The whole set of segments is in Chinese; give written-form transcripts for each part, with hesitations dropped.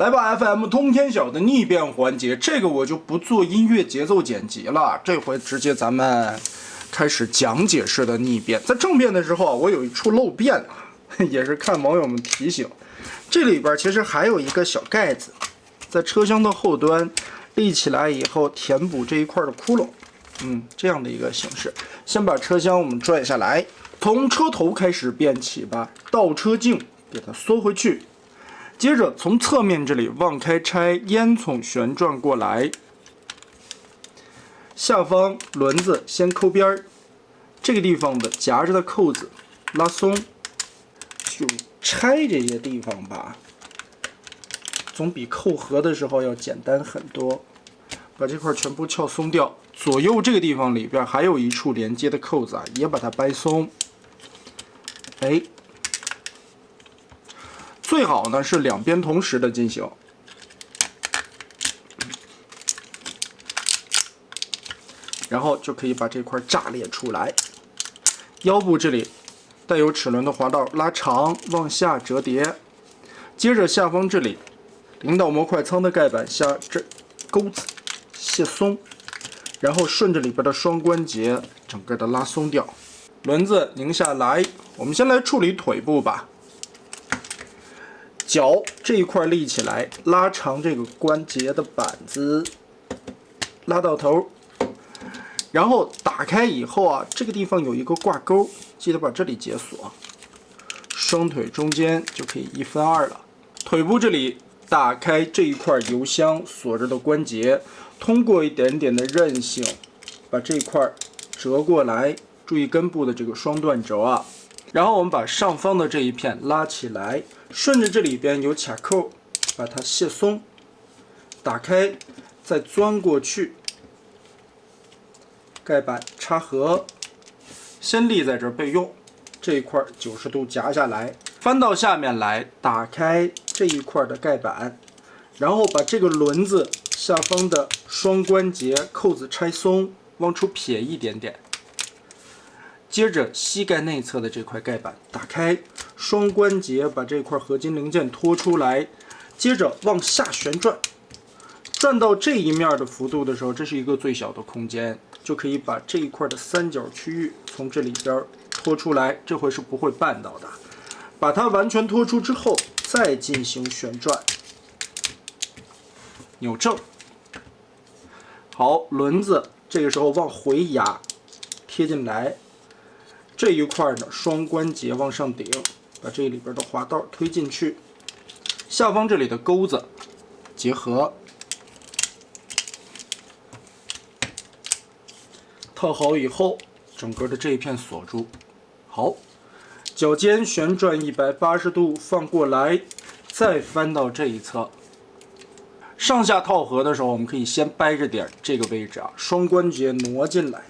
来吧 ，FM 通天晓的逆变环节，这个我就不做音乐节奏剪辑了，这回直接咱们开始讲解式的逆变。在正变的时候啊，我有一处漏变啊，也是看网友们提醒，这里边其实还有一个小盖子，在车厢的后端立起来以后填补这一块的窟窿，这样的一个形式。先把车厢我们拽下来，从车头开始变起吧，倒车镜给它缩回去。接着从侧面这里往开拆，烟囱旋转过来，下方轮子先抠边儿，这个地方的夹着的扣子拉松，就拆这些地方吧，总比扣合的时候要简单很多。把这块全部撬松掉，左右这个地方里边还有一处连接的扣子啊，也把它掰松。最好呢是两边同时的进行，然后就可以把这块炸裂出来。腰部这里带有齿轮的滑道拉长，往下折叠。接着下方这里领导模块舱的盖板下这钩子卸松，然后顺着里边的双关节整个的拉松掉。轮子拧下来，我们先来处理腿部吧。脚这一块立起来，拉长这个关节的板子，拉到头，然后打开以后啊，这个地方有一个挂钩，记得把这里解锁，双腿中间就可以1分2了。腿部这里打开这一块油箱锁着的关节，通过一点点的韧性，把这块折过来，注意根部的这个双断轴啊。然后我们把上方的这一片拉起来，顺着这里边有卡扣，把它卸松，打开，再钻过去，盖板插合，先立在这儿备用。这一块90度夹下来，翻到下面来，打开这一块的盖板，然后把这个轮子下方的双关节扣子拆松，往出撇一点点。接着膝盖内侧的这块盖板打开，双关节把这块合金零件拖出来，接着往下旋转，转到这一面的幅度的时候，这是一个最小的空间，就可以把这一块的三角区域从这里边拖出来，这回是不会绊到的。把它完全拖出之后，再进行旋转，扭正。好，轮子这个时候往回压，贴进来。这一块呢，双关节往上顶，把这里边的滑道推进去，下方这里的钩子结合，套好以后，整个的这一片锁住。好，脚尖旋转180度放过来，再翻到这一侧。上下套合的时候，我们可以先掰着点这个位置啊，双关节挪进来。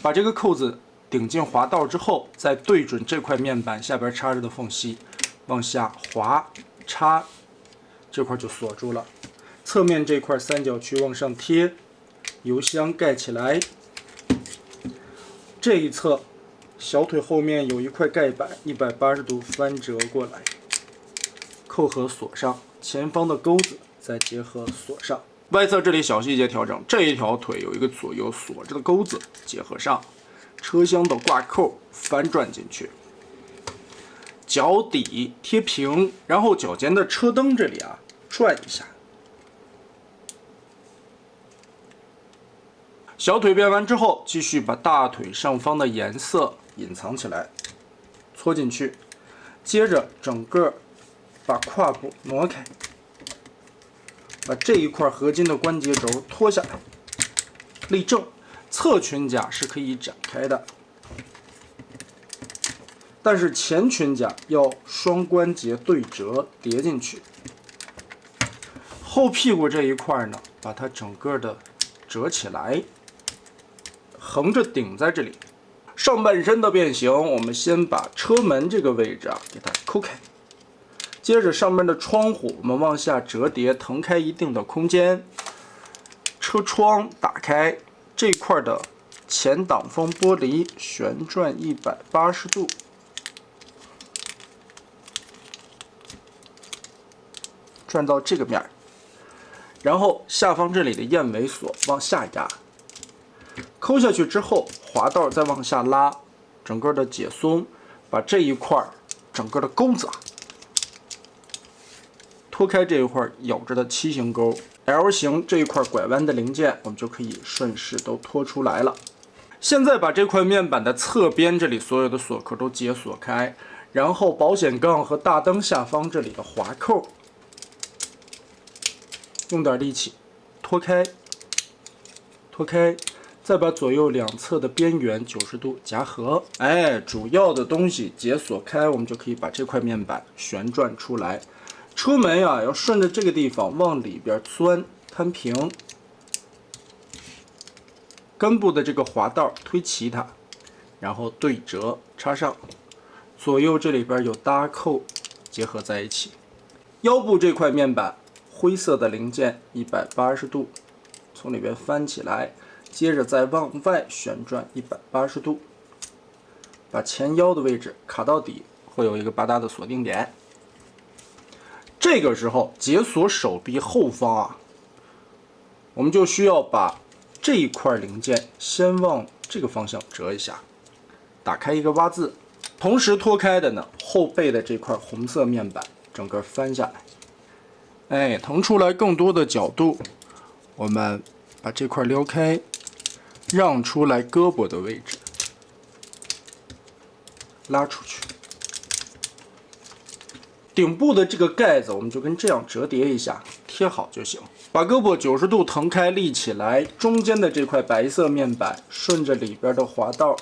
把这个扣子顶进滑道之后，再对准这块面板下边插着的缝隙，往下滑插，这块就锁住了。侧面这块三角区往上贴，油箱盖起来。这一侧小腿后面有一块盖板，180度翻折过来，扣合锁上，前方的钩子再结合锁上。外侧这里小细节调整，这一条腿有一个左右锁着的钩子结合上，车厢的挂扣翻转进去，脚底贴平，然后脚尖的车灯这里啊转一下。小腿变完之后，继续把大腿上方的颜色隐藏起来，搓进去，接着整个把胯部挪开。把这一块合金的关节轴拖下来，立正，侧裙甲是可以展开的，但是前裙甲要双关节对折叠进去。后屁股这一块呢，把它整个的折起来，横着顶在这里。上半身的变形，我们先把车门这个位置啊给它抠开。接着上面的窗户，我们往下折叠，腾开一定的空间。车窗打开，这块的前挡风玻璃旋转180度，转到这个面儿，然后下方这里的燕尾锁往下压，抠下去之后，滑道再往下拉，整个的解松，把这一块整个的钩子脱开，这一块有着的七形钩 L 型这一块拐弯的零件，我们就可以顺势都脱出来了。现在把这块面板的侧边这里所有的锁扣都解锁开，然后保险杠和大灯下方这里的滑扣，用点力气脱开，脱开，再把左右两侧的边缘90度夹合。哎，主要的东西解锁开，我们就可以把这块面板旋转出来。车门呀，要顺着这个地方往里边钻，摊平。根部的这个滑道推齐它，然后对折插上，左右这里边有搭扣结合在一起。腰部这块面板灰色的零件180度，从里边翻起来，接着再往外旋转180度，把前腰的位置卡到底，会有一个8搭的锁定点。这个时候解锁手臂后方啊，我们就需要把这一块零件先往这个方向折一下，打开一个挖字，同时脱开的呢后背的这块红色面板整个翻下来，哎，腾出来更多的角度，我们把这块撩开，让出来胳膊的位置，拉出去。顶部的这个盖子我们就跟这样折叠一下，贴好就行。把胳膊90度腾开，立起来，中间的这块白色面板顺着里边的滑道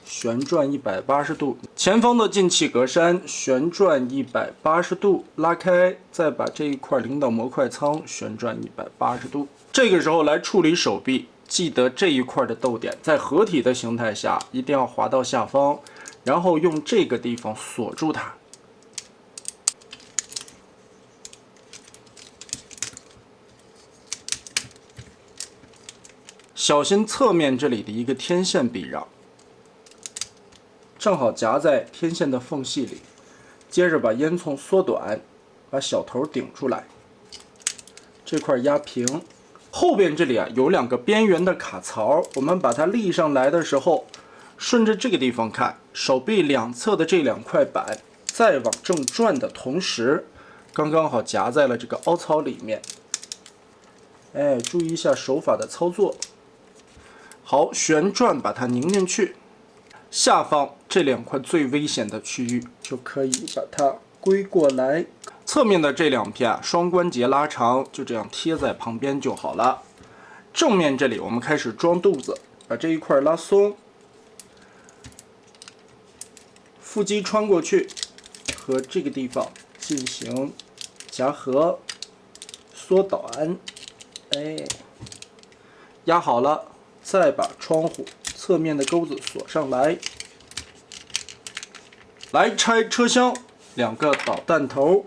旋转180度，前方的进气格栅旋转180度，拉开，再把这一块领导模块仓旋转180度。这个时候来处理手臂，记得这一块的逗点在合体的形态下一定要滑到下方，然后用这个地方锁住它。小心侧面这里的一个天线避让，正好夹在天线的缝隙里。接着把烟囱缩短，把小头顶出来，这块压平。后边这里啊有2个边缘的卡槽，我们把它立上来的时候，顺着这个地方看，手臂两侧的这2块板再往正转的同时，刚刚好夹在了这个凹槽里面。哎，注意一下手法的操作。好，旋转把它拧进去，下方这2块最危险的区域就可以把它归过来。侧面的这2片双关节拉长，就这样贴在旁边就好了。正面这里我们开始装肚子，把这一块拉松，腹肌穿过去，和这个地方进行夹合、缩短，哎，压好了。再把窗户侧面的钩子锁上来，来拆车厢，2个导弹头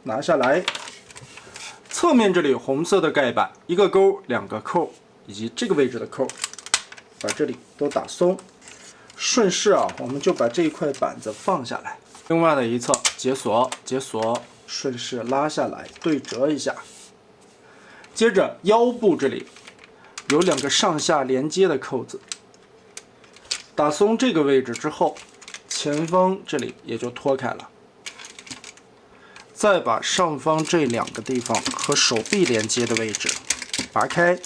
拿下来，侧面这里红色的盖板，1个钩，2个扣，以及这个位置的扣，把这里都打松。顺势啊，我们就把这一块板子放下来，另外的一侧解锁，解锁，顺势拉下来，对折一下。接着腰部这里有2个上下连接的扣子，打松这个位置之后，前方这里也就脱开了。再把上方这2个地方和手臂连接的位置拔开，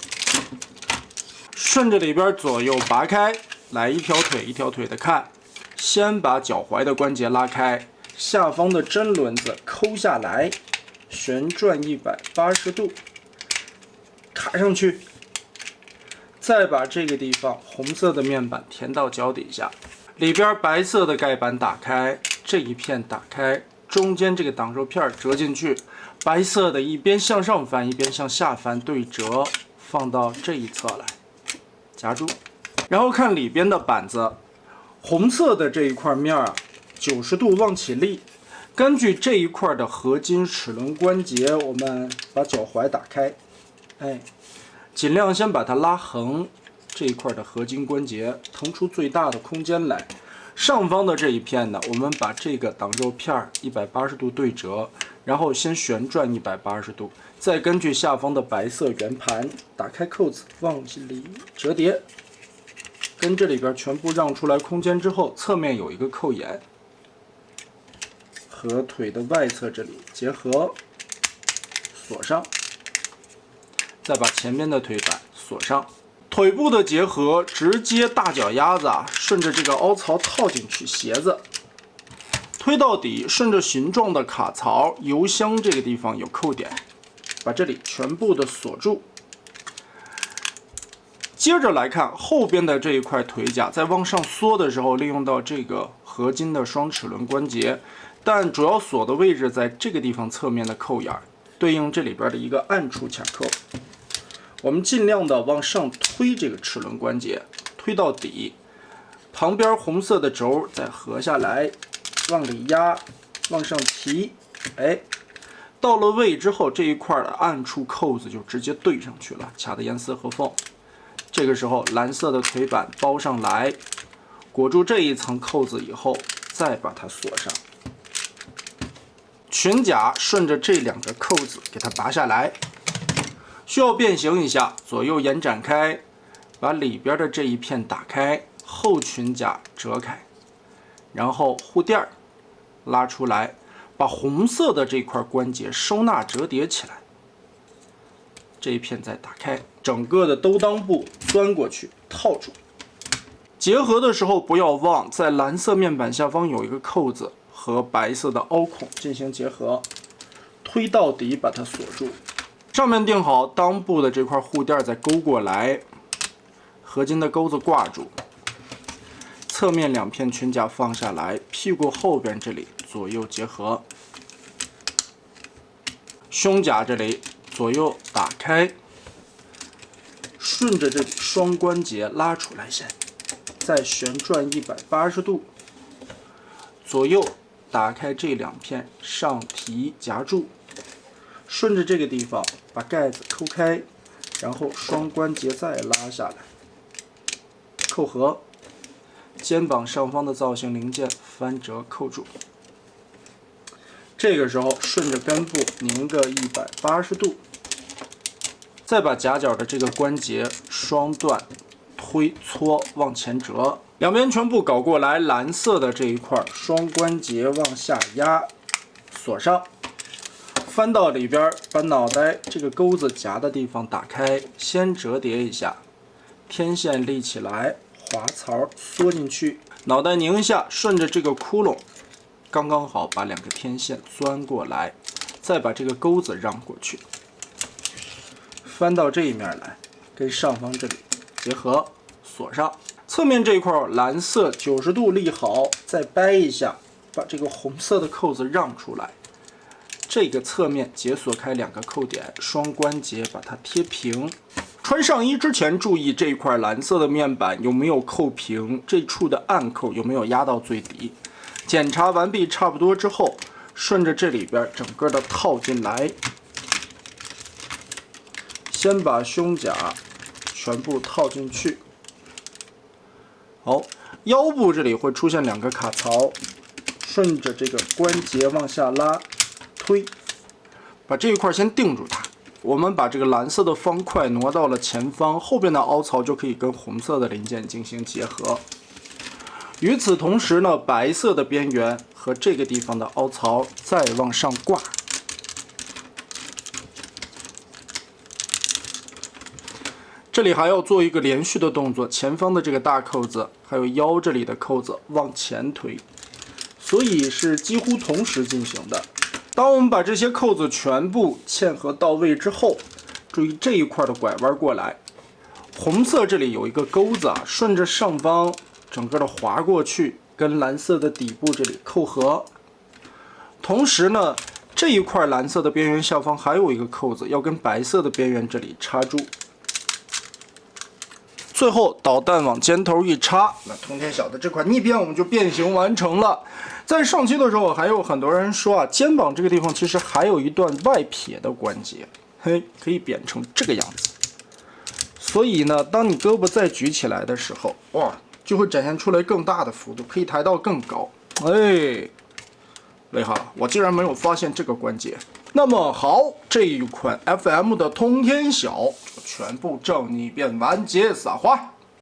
顺着里边左右拔开，来一条腿一条腿的看。先把脚踝的关节拉开，下方的针轮子抠下来，旋转180度，卡上去。再把这个地方红色的面板填到脚底下，里边白色的盖板打开，这一片打开，中间这个挡手片折进去，白色的一边向上翻一边向下翻，对折放到这一侧来，夹住。然后看里边的板子，红色的这一块面啊，90度往起立。根据这一块的合金齿轮关节，我们把脚踝打开，哎。尽量先把它拉横，这一块的合金关节腾出最大的空间来，上方的这一片呢，我们把这个挡肉片180度对折，然后先旋转180度，再根据下方的白色圆盘打开扣子，往里折叠，跟这里边全部让出来空间之后，侧面有一个扣眼，和腿的外侧这里结合，锁上，再把前面的腿板锁上。腿部的结合，直接大脚丫子顺着这个凹槽套进去，鞋子推到底，顺着形状的卡槽，油箱这个地方有扣点，把这里全部的锁住。接着来看后边的这一块腿甲，在往上缩的时候，利用到这个合金的双齿轮关节，但主要锁的位置在这个地方侧面的扣眼，对应这里边的一个暗处卡扣。我们尽量的往上推这个齿轮关节，推到底，旁边红色的轴再合下来，往里压，往上提，哎，到了位之后，这一块的暗处扣子就直接对上去了，卡得严丝合缝。这个时候，蓝色的腿板包上来，裹住这一层扣子以后，再把它锁上。裙甲顺着这两个扣子给它拔下来。需要变形一下，左右延展开，把里边的这一片打开，后裙甲折开，然后护垫拉出来，把红色的这块关节收纳折叠起来，这一片再打开，整个的兜裆部钻过去套住。结合的时候不要忘，在蓝色面板下方有一个扣子和白色的凹孔进行结合，推到底把它锁住。上面定好裆部的这块护垫，再勾过来，合金的钩子挂住。侧面两片裙甲放下来，屁股后边这里左右结合。胸甲这里左右打开，顺着这里双关节拉出来先，再旋转180度，左右打开这两片，上提夹住。顺着这个地方把盖子抠开，然后双关节再拉下来，扣合，肩膀上方的造型零件翻折扣住。这个时候顺着根部拧个180度，再把夹角的这个关节双段推搓往前折，两边全部搞过来，蓝色的这一块双关节往下压，锁上。翻到里边，把脑袋这个钩子夹的地方打开，先折叠一下，天线立起来，滑槽缩进去，脑袋拧一下，顺着这个窟窿，刚刚好把两个天线钻过来，再把这个钩子让过去，翻到这一面来，跟上方这里结合，锁上。侧面这一块蓝色90度立好，再掰一下，把这个红色的扣子让出来。这个侧面解锁开两个扣点，双关节把它贴平。穿上衣之前注意这一块蓝色的面板有没有扣平，这处的暗扣有没有压到最底。检查完毕差不多之后，顺着这里边整个的套进来，先把胸甲全部套进去。好，腰部这里会出现两个卡槽，顺着这个关节往下拉。推，把这一块先定住它。我们把这个蓝色的方块挪到了前方，后边的凹槽就可以跟红色的零件进行结合。与此同时呢，白色的边缘和这个地方的凹槽再往上挂。这里还要做一个连续的动作，前方的这个大扣子，还有腰这里的扣子往前推，所以是几乎同时进行的。当我们把这些扣子全部嵌合到位之后，注意这一块的拐弯过来，红色这里有一个钩子顺着上方整个的滑过去，跟蓝色的底部这里扣合。同时呢，这一块蓝色的边缘下方还有一个扣子，要跟白色的边缘这里插住。最后导弹往尖头一插，那通天晓的这块逆变我们就变形完成了。在上期的时候，还有很多人说肩膀这个地方其实还有一段外撇的关节，嘿，可以扁成这个样子。所以呢，当你胳膊再举起来的时候，哇，就会展现出来更大的幅度，可以抬到更高。哎，厉害了！我竟然没有发现这个关节。那么好，这一款 FM 的通天晓就全部正逆变完结撒花。